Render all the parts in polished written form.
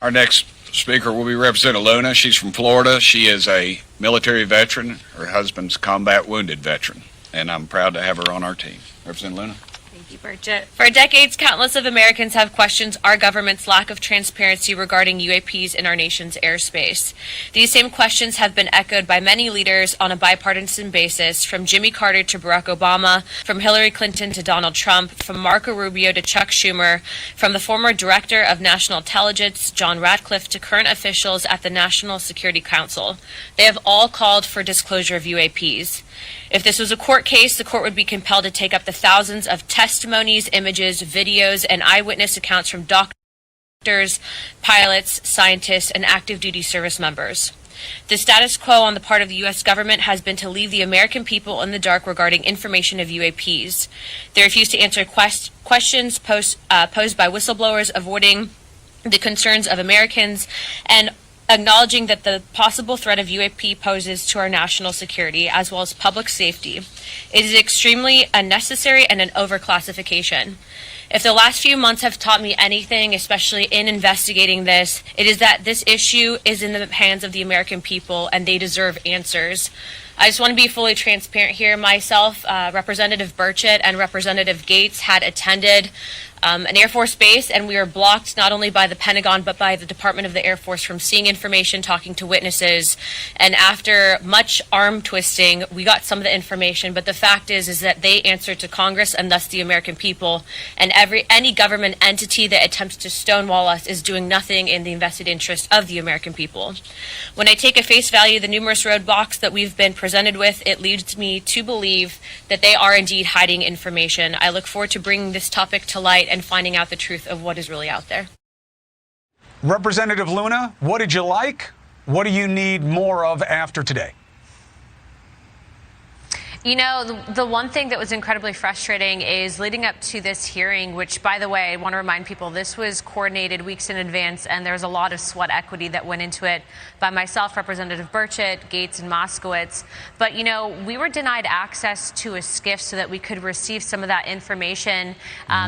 Our next speaker will be Representative Luna. She's from Florida. She is a military veteran. Her husband's combat wounded veteran, and I'm proud to have her on our team. Representative Luna. Thank you, Burchett. For decades, countless of Americans have questioned our government's lack of transparency regarding UAPs in our nation's airspace. These same questions have been echoed by many leaders on a bipartisan basis, from Jimmy Carter to Barack Obama, from Hillary Clinton to Donald Trump, from Marco Rubio to Chuck Schumer, from the former Director of National Intelligence, John Ratcliffe, to current officials at the National Security Council. They have all called for disclosure of UAPs. If this was a court case, the court would be compelled to take up the thousands of testimonies, images, videos, and eyewitness accounts from doctors, pilots, scientists, and active duty service members. The status quo on the part of the U.S. government has been to leave the American people in the dark regarding information of UAPs. They refuse to answer questions posed by whistleblowers, avoiding the concerns of Americans, and acknowledging that the possible threat of UAP poses to our national security as well as public safety. It is extremely unnecessary and an overclassification. If the last few months have taught me anything, especially in investigating this, it is that this issue is in the hands of the American people and they deserve answers. I just want to be fully transparent here. Myself, Representative Burchett, and Representative Gates had attended an Air Force base, and we were blocked not only by the Pentagon but by the Department of the Air Force from seeing information, talking to witnesses. And after much arm twisting, we got some of the information. But the fact is that they answer to Congress and thus the American people. And any government entity that attempts to stonewall us is doing nothing in the invested interest of the American people. When I take at face value the numerous roadblocks that we've been presented with, it leads me to believe that they are indeed hiding information. I look forward to bringing this topic to light and finding out the truth of what is really out there. Representative Luna, what did you like? What do you need more of after today? You know, the one thing that was incredibly frustrating is leading up to this hearing, which, by the way, I want to remind people, this was coordinated weeks in advance, and there was a lot of sweat equity that went into it by myself, Representative Burchett, Gates, and Moskowitz. But, you know, we were denied access to a SCIF so that we could receive some of that information.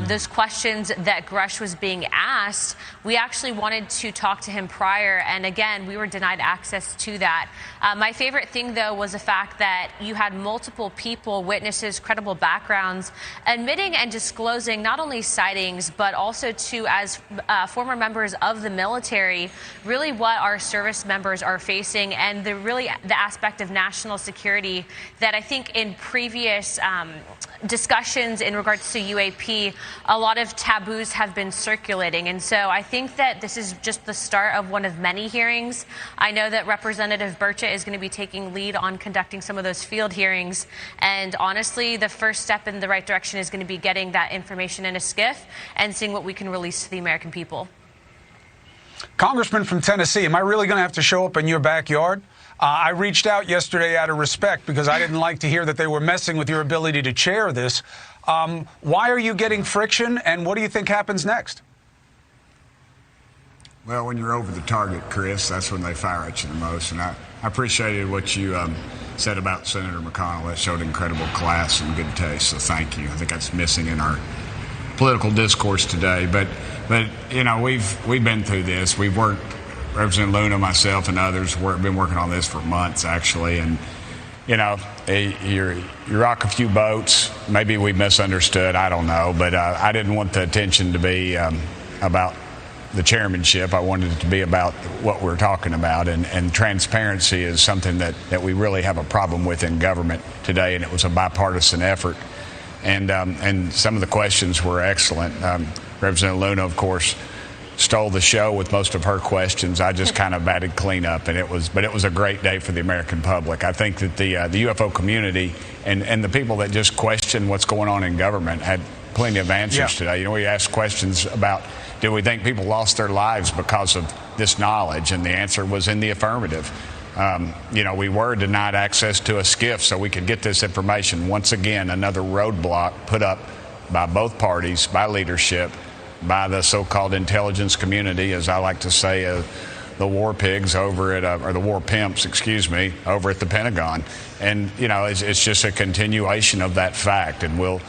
Those questions that Grush was being asked, we actually wanted to talk to him prior, and again, we were denied access to that. My favorite thing, though, was the fact that you had multiple people, witnesses, credible backgrounds, admitting and disclosing not only sightings, but also to, as former members of the military, really what our service members are facing, and the aspect of national security that I think in previous discussions in regards to UAP, a lot of taboos have been circulating. And so I think that this is just the start of one of many hearings. I know that Representative Burchett is going to be taking lead on conducting some of those field hearings. And honestly, the first step in the right direction is going to be getting that information in a SCIF and seeing what we can release to the American people. Congressman from Tennessee, am I really going to have to show up in your backyard? I reached out yesterday out of respect because I didn't like to hear that they were messing with your ability to chair this. Why are you getting friction, and what do you think happens next? Well, when you're over the target, Chris, that's when they fire at you the most. And I appreciated what you said about Senator McConnell. That showed incredible class and good taste, so thank you. I think that's missing in our political discourse today. But you know, we've been through this. We've worked, Representative Luna, myself, and others been working on this for months, actually. And, you know, you rock a few boats. Maybe we misunderstood. I don't know. But I didn't want the attention to be about the chairmanship. I wanted it to be about what we're talking about. And transparency is something that we really have a problem with in government today. And it was a bipartisan effort. And some of the questions were excellent. Representative Luna, of course, stole the show with most of her questions. I just kind of batted cleanup, and it was a great day for the American public. I think that the UFO community and the people that just question what's going on in government had plenty of answers today. You know, we asked questions about, do we think people lost their lives because of this knowledge? And the answer was in the affirmative. You know, we were denied access to a SCIF so we could get this information. Once again, another roadblock put up by both parties, by leadership, by the so-called intelligence community, as I like to say, the war pigs over at, or the war pimps, excuse me, over at the Pentagon. And, you know, it's just a continuation of that fact. And we'll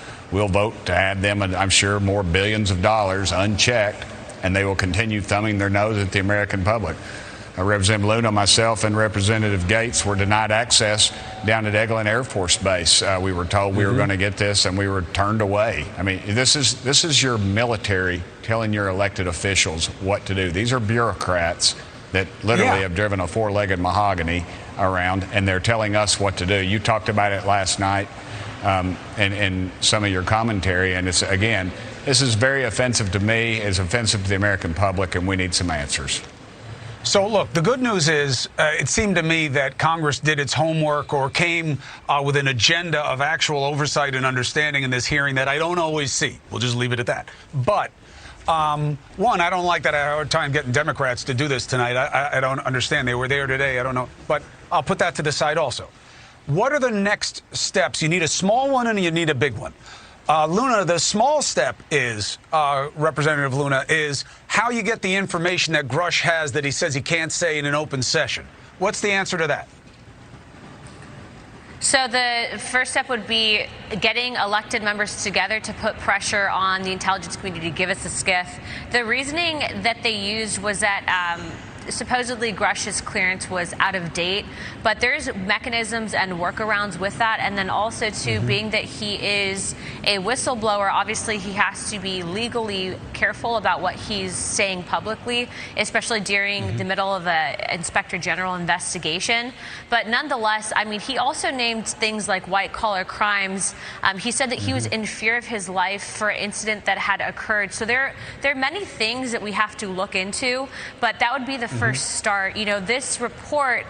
vote to add them, I'm sure, more billions of dollars unchecked and they will continue thumbing their nose at the American public. Representative Luna, myself, and Representative Gates were denied access down at Eglin Air Force Base. We were told we were going to get this, and we were turned away. I mean, this is your military telling your elected officials what to do. These are bureaucrats that literally have driven a four-legged mahogany around, and they're telling us what to do. You talked about it last night in some of your commentary, and it's, again, this is very offensive to me, it's offensive to the American public, and we need some answers. So, look, the good news is it seemed to me that Congress did its homework or came with an agenda of actual oversight and understanding in this hearing that I don't always see. We'll just leave it at that. But, one, I don't like that I had a hard time getting Democrats to do this tonight. I don't understand. They were there today. I don't know. But I'll put that to the side also. What are the next steps? You need a small one and you need a big one. Luna, the small step is, Representative Luna, is how you get the information that Grush has that he says he can't say in an open session. What's the answer to that? So the first step would be getting elected members together to put pressure on the intelligence community to give us a skiff. The reasoning that they used was that supposedly Grush's clearance was out of date, but there's mechanisms and workarounds with that. And then also, too, being that he is a whistleblower, obviously he has to be legally careful about what he's saying publicly, especially during the middle of an Inspector General investigation. But nonetheless, I mean, he also named things like white-collar crimes. He said that he was in fear of his life for an incident that had occurred. So there are many things that we have to look into, but that would be the first start. You know, this report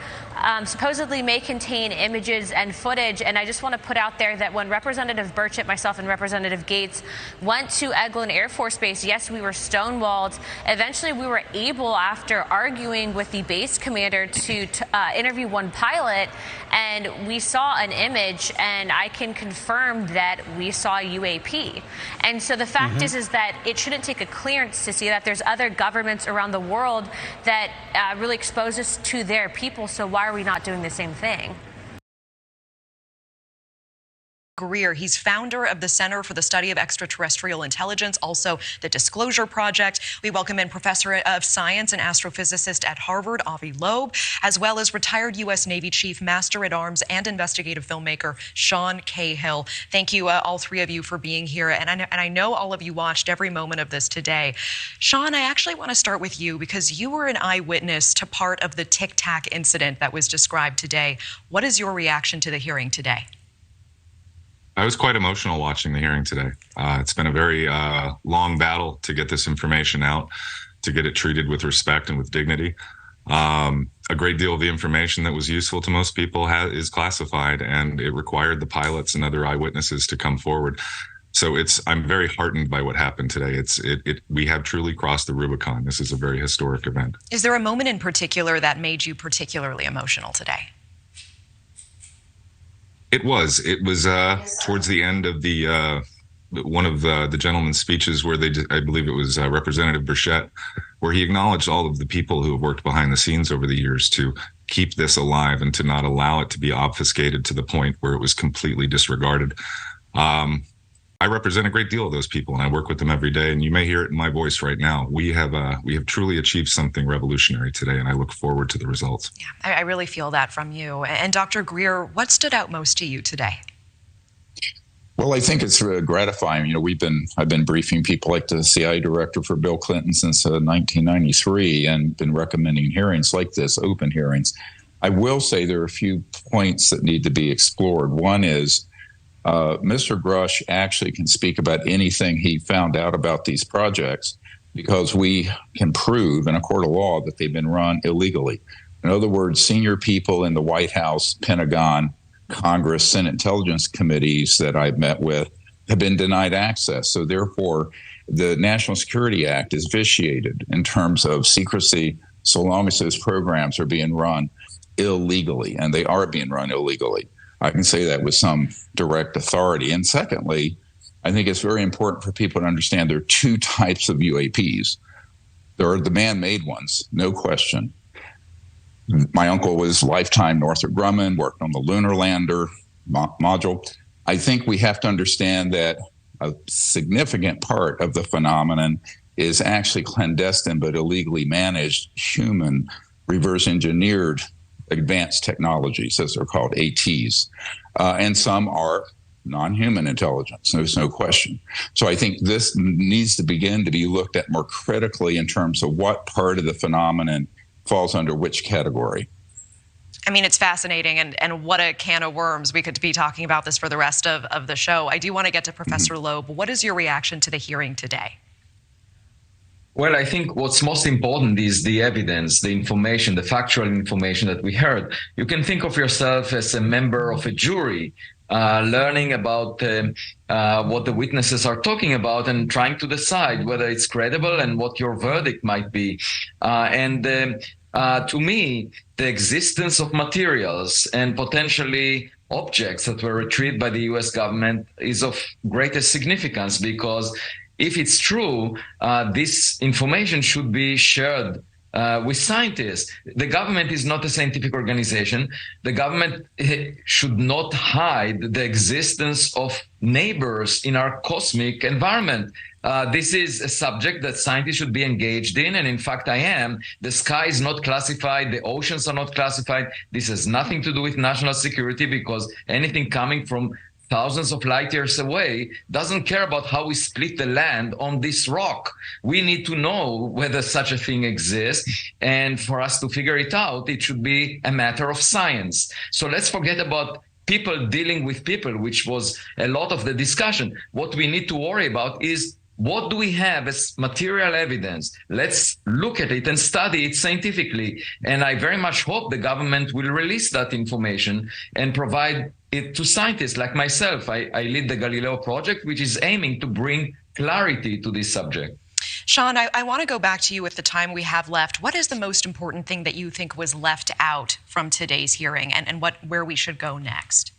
supposedly may contain images and footage, and I just want to put out there that when Representative Burchett, myself, and Representative Gates went to Eglin Air Force Base, yes, we were stonewalled. Eventually, we were able, after arguing with the base commander, to interview one pilot, and we saw an image, and I can confirm that we saw UAP. And so the fact is that it shouldn't take a clearance to see that. There's other governments around the world that really expose us to their people, so why are we not doing the same thing? Greer. He's founder of the Center for the Study of Extraterrestrial Intelligence, also the Disclosure Project. We welcome in Professor of Science and Astrophysicist at Harvard, Avi Loeb, as well as retired U.S. Navy Chief Master at Arms and investigative filmmaker Sean Cahill. Thank you, all three of you, for being here. And I know all of you watched every moment of this today. Sean, I actually want to start with you because you were an eyewitness to part of the Tic Tac incident that was described today. What is your reaction to the hearing today? I was quite emotional watching the hearing today. It's been a very long battle to get this information out, to get it treated with respect and with dignity. A great deal of the information that was useful to most people is classified, and it required the pilots and other eyewitnesses to come forward. So I'm very heartened by what happened today. We have truly crossed the Rubicon. This is a very historic event. Is there a moment in particular that made you particularly emotional today? It was towards the end of one of the gentleman's speeches where I believe it was Representative Burchett, where he acknowledged all of the people who have worked behind the scenes over the years to keep this alive and to not allow it to be obfuscated to the point where it was completely disregarded. I represent a great deal of those people, and I work with them every day, and you may hear it in my voice right now. We have truly achieved something revolutionary today, and I look forward to the results. Yeah, I really feel that from you. And Dr. Greer, what stood out most to you today? Well, I think it's gratifying. You know, I've been briefing people like the CIA director for Bill Clinton since 1993 and been recommending hearings like this, open hearings. I will say there are a few points that need to be explored. One is Mr. Grush actually can speak about anything he found out about these projects because we can prove in a court of law that they've been run illegally. In other words, senior people in the White House, Pentagon, Congress, Senate Intelligence Committees that I've met with have been denied access. So therefore, the National Security Act is vitiated in terms of secrecy so long as those programs are being run illegally, and they are being run illegally. I can say that with some direct authority. And secondly, I think it's very important for people to understand there are two types of UAPs. There are the man-made ones, no question. My uncle was lifetime Northrop Grumman, worked on the lunar lander module. I think we have to understand that a significant part of the phenomenon is actually clandestine but illegally managed human reverse engineered advanced technologies, as they're called, ATs. And some are non-human intelligence. There's no question. So I think this needs to begin to be looked at more critically in terms of what part of the phenomenon falls under which category. I mean, it's fascinating, and what a can of worms. We could be talking about this for the rest of the show. I do want to get to Professor Loeb. What is your reaction to the hearing today? Well, I think what's most important is the evidence, the information, the factual information that we heard. You can think of yourself as a member of a jury, learning about what the witnesses are talking about and trying to decide whether it's credible and what your verdict might be. To me, the existence of materials and potentially objects that were retrieved by the US government is of greatest significance, because if it's true, this information should be shared with scientists. The government is not a scientific organization. The government should not hide the existence of neighbors in our cosmic environment. This is a subject that scientists should be engaged in, and in fact I am. The sky is not classified, the oceans are not classified. This has nothing to do with national security, because anything coming from thousands of light years away doesn't care about how we split the land on this rock. We need to know whether such a thing exists, and for us to figure it out, it should be a matter of science. So let's forget about people dealing with people, which was a lot of the discussion. What we need to worry about is, what do we have as material evidence? Let's look at it and study it scientifically. And I very much hope the government will release that information and provide it to scientists like myself. I lead the Galileo project, which is aiming to bring clarity to this subject. Sean, I want to go back to you with the time we have left. What is the most important thing that you think was left out from today's hearing, and where we should go next?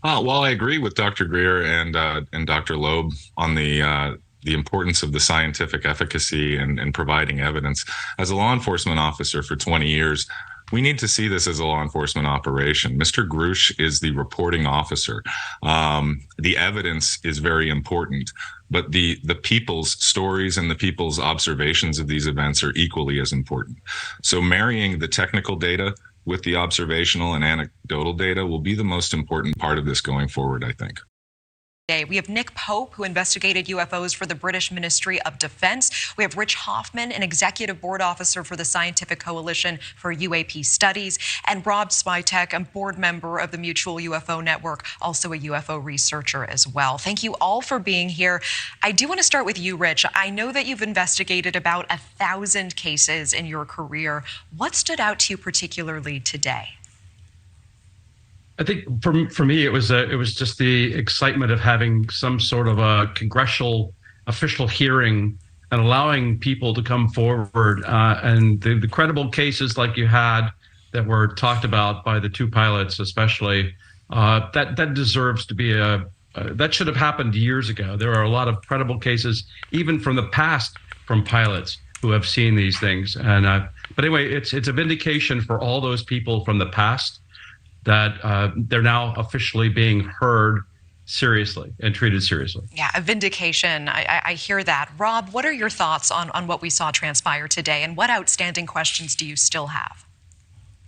Well, I agree with Dr. Greer and Dr. Loeb on the importance of the scientific efficacy and providing evidence. As a law enforcement officer for 20 years, we need to see this as a law enforcement operation. Mr. Grush is the reporting officer. The evidence is very important, but the people's stories and the people's observations of these events are equally as important. So marrying the technical data with the observational and anecdotal data will be the most important part of this going forward, I think. We have Nick Pope, who investigated UFOs for the British Ministry of Defense. We have Rich Hoffman, an executive board officer for the Scientific Coalition for UAP Studies, and Rob Switek, a board member of the Mutual UFO Network, also a UFO researcher as well. Thank you all for being here. I do want to start with you, Rich. I know that you've investigated about 1,000 cases in your career. What stood out to you particularly today? I think for me, it was just the excitement of having some sort of a congressional official hearing and allowing people to come forward, and the credible cases like you had that were talked about by the two pilots, especially, that deserves to be that should have happened years ago. There are a lot of credible cases, even from the past, from pilots who have seen these things. And but anyway, it's a vindication for all those people from the past that they're now officially being heard seriously and treated seriously. Yeah, a vindication. I hear that. Rob, what are your thoughts on what we saw transpire today, and what outstanding questions do you still have?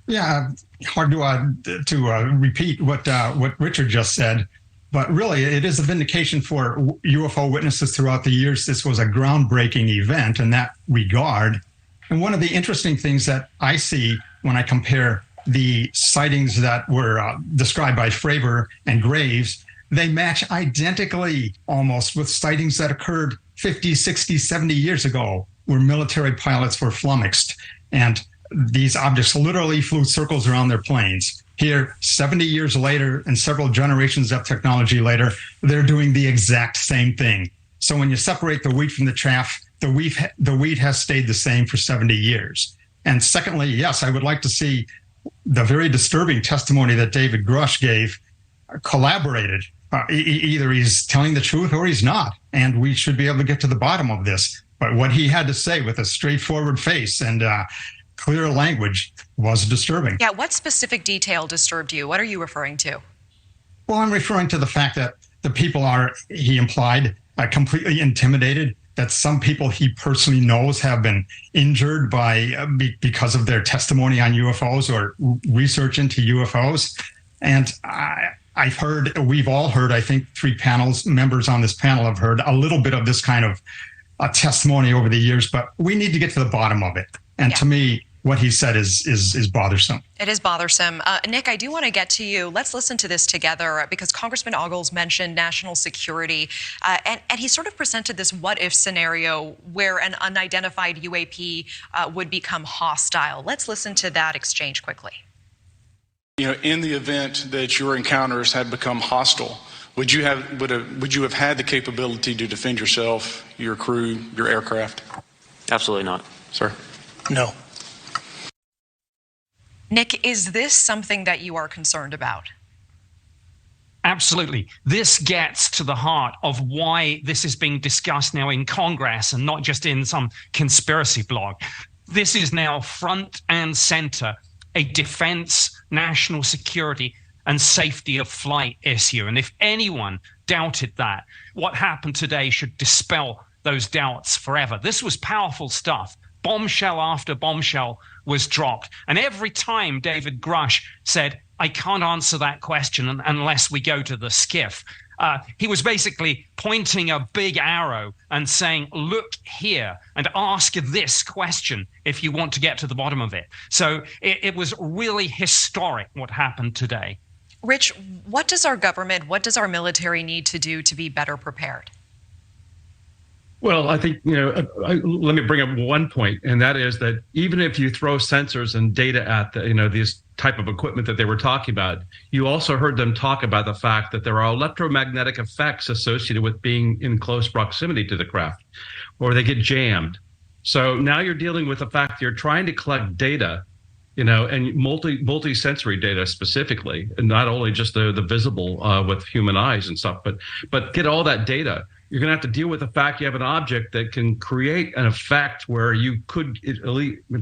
Yeah, hard to repeat what Richard just said, but really it is a vindication for UFO witnesses throughout the years. This was a groundbreaking event in that regard. And one of the interesting things that I see when I compare the sightings that were described by Fravor and Graves, they match identically almost with sightings that occurred 50, 60, 70 years ago, where military pilots were flummoxed. And these objects literally flew circles around their planes. Here, 70 years later and several generations of technology later, they're doing the exact same thing. So when you separate the wheat from the chaff, the wheat has stayed the same for 70 years. And secondly, yes, I would like to see the very disturbing testimony that David Grush gave collaborated. Either he's telling the truth or he's not, and we should be able to get to the bottom of this. But what he had to say with a straightforward face and clear language was disturbing. Yeah, what specific detail disturbed you? What are you referring to? Well, I'm referring to the fact that the people are, he implied, completely intimidated that some people he personally knows have been injured because of their testimony on UFOs or research into UFOs. And we've all heard, I think members on this panel have heard a little bit of this kind of testimony over the years, but we need to get to the bottom of it. And to me, what he said is bothersome. It is bothersome. Nick, I do want to get to you. Let's listen to this together because Congressman Ogles mentioned national security, and he sort of presented this what-if scenario where an unidentified UAP would become hostile. Let's listen to that exchange quickly. In the event that your encounters had become hostile, would you have had the capability to defend yourself, your crew, your aircraft? Absolutely not. Sir? No. Nick, is this something that you are concerned about? Absolutely. This gets to the heart of why this is being discussed now in Congress and not just in some conspiracy blog. This is now front and center, a defense, national security, and safety of flight issue. And if anyone doubted that, what happened today should dispel those doubts forever. This was powerful stuff. Bombshell after bombshell was dropped. And every time David Grush said, I can't answer that question unless we go to the skiff, he was basically pointing a big arrow and saying, look here and ask this question if you want to get to the bottom of it. So it was really historic what happened today. Rich, what does our government, what does our military need to do to be better prepared? Well, I think, let me bring up one point, and that is that even if you throw sensors and data at these type of equipment that they were talking about, you also heard them talk about the fact that there are electromagnetic effects associated with being in close proximity to the craft, or they get jammed. So now you're dealing with the fact that you're trying to collect data, and multi-sensory data specifically, and not only just the visible with human eyes and stuff, but get all that data. You're going to have to deal with the fact you have an object that can create an effect where you could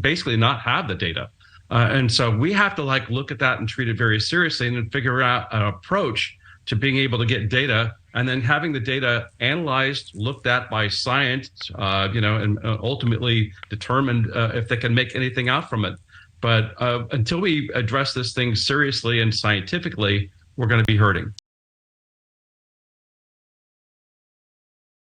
basically not have the data. And so we have to look at that and treat it very seriously and then figure out an approach to being able to get data and then having the data analyzed, looked at by science, and ultimately determined if they can make anything out from it. But until we address this thing seriously and scientifically, we're going to be hurting.